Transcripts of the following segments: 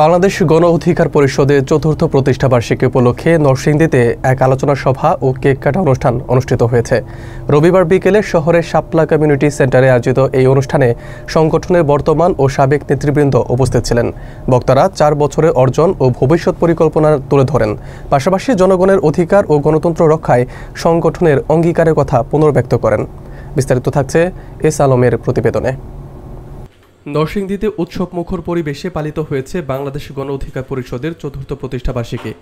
বাংলাদেশ গণ অধিকার পরিষদের চতুর্থ প্রতিষ্ঠাবার্ষিকী উপলক্ষে নরসিংদীতে এক আলোচনা সভা ও কেক কাটা অনুষ্ঠান অনুষ্ঠিত হয়েছে। রবিবার বিকেলে শহরের শাপলা কমিউনিটি সেন্টারে আয়োজিত এই অনুষ্ঠানে সংগঠনের বর্তমান ও সাবেক নেতৃবৃন্দ উপস্থিত ছিলেন। বক্তারা 4 বছরের অর্জন ও ভবিষ্যৎ পরিকল্পনা তুলে ধরেন, পাশাপাশি জনগণের অধিকার ও গণতন্ত্র রক্ষায় সংগঠনের অঙ্গীকারের কথা পুনর্ব্যক্ত করেন। বিস্তারিত থাকছে এস আলমের প্রতিবেদনে। নরসিংদীতে উৎসবমুখর পরিবেশে পালিত হয়েছে বাংলাদেশ গণ অধিকার পরিষদের চতুর্থ প্রতিষ্ঠাবার্ষিকী।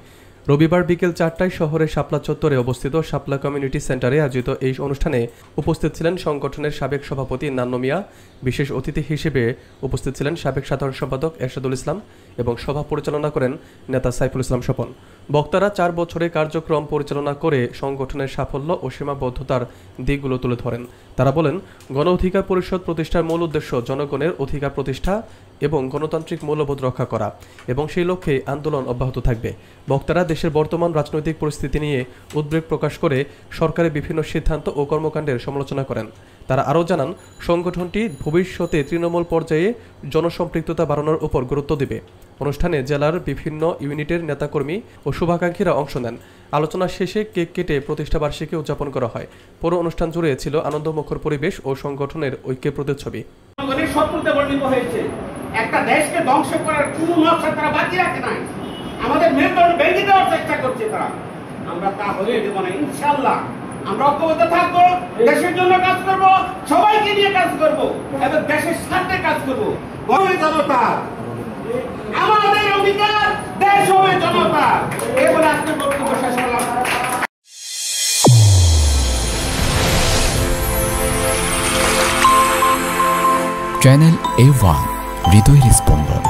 রবিবার বিকেল 4টায় শহরের শাপলা চত্বরে অবস্থিত শাপলা কমিউনিটি সেন্টারে আয়োজিত এই অনুষ্ঠানে উপস্থিত ছিলেন সংগঠনের সাবেক সভাপতি নান্নু মিয়া, বিশেষ অতিথি হিসেবে উপস্থিত ছিলেন সাবেক সাধারণ সম্পাদক এরশাদুল ইসলাম এবং সভা পরিচালনা করেন নেতা সাইফুল ইসলাম স্বপন। বক্তারা 4 বছরের কার্যক্রম পরিচালনা করে সংগঠনের সাফল্য ও সীমাবদ্ধতার দিকগুলো তুলে ধরেন। তারা বলেন, গণ অধিকার পরিষদ প্রতিষ্ঠার মূল উদ্দেশ্য জনগণের অধিকার প্রতিষ্ঠা এবং গণতান্ত্রিক মূল্যবোধ রক্ষা করা এবং সেই লক্ষ্যে আন্দোলন অব্যাহত থাকবে। বক্তারা দেশের বর্তমান রাজনৈতিক পরিস্থিতি নিয়ে উদ্বেগ প্রকাশ করে সরকারের বিভিন্ন সিদ্ধান্ত ও কর্মকাণ্ডের সমালোচনা করেন। তারা আরও জানান, সংগঠনটি ভবিষ্যতে তৃণমূল পর্যায়ে জনসম্পৃক্ততা বাড়ানোর উপর গুরুত্ব দেবে। অনুষ্ঠানে জেলার বিভিন্ন ইউনিটের নেতাকর্মী ও শুভাকাঙ্ক্ষীরা অংশ নেন। আলোচনা শেষে কেক কেটে প্রতিষ্ঠাবার্ষিকী উদযাপন করা হয়। পুরো অনুষ্ঠান জুড়ে ছিল আনন্দমুখর পরিবেশ ও সংগঠনের ঐক্যের প্রতিচ্ছবি। একটা দেশকে ধ্বংস করার কোনো নকশা তারা বাকি রাখে নাই। আমাদের মেরুদণ্ড ভেঙে দেওয়ার চেষ্টা করছে তারা। আমরা তা হয়ে দেব না, ইনশাআল্লাহ। আমরা ঐক্যবদ্ধ থাকবো, দেশের জন্য কাজ করব, সবাইকে নিয়ে কাজ করব এবং দেশের স্বার্থে কাজ করব। গণের জনতা আমাদের অধিকার, দেশ হবে জনতা। এই বলে আজকের বক্তব্য শেষ করলাম। চ্যানেল A1 হৃদয়ের স্পন্দন।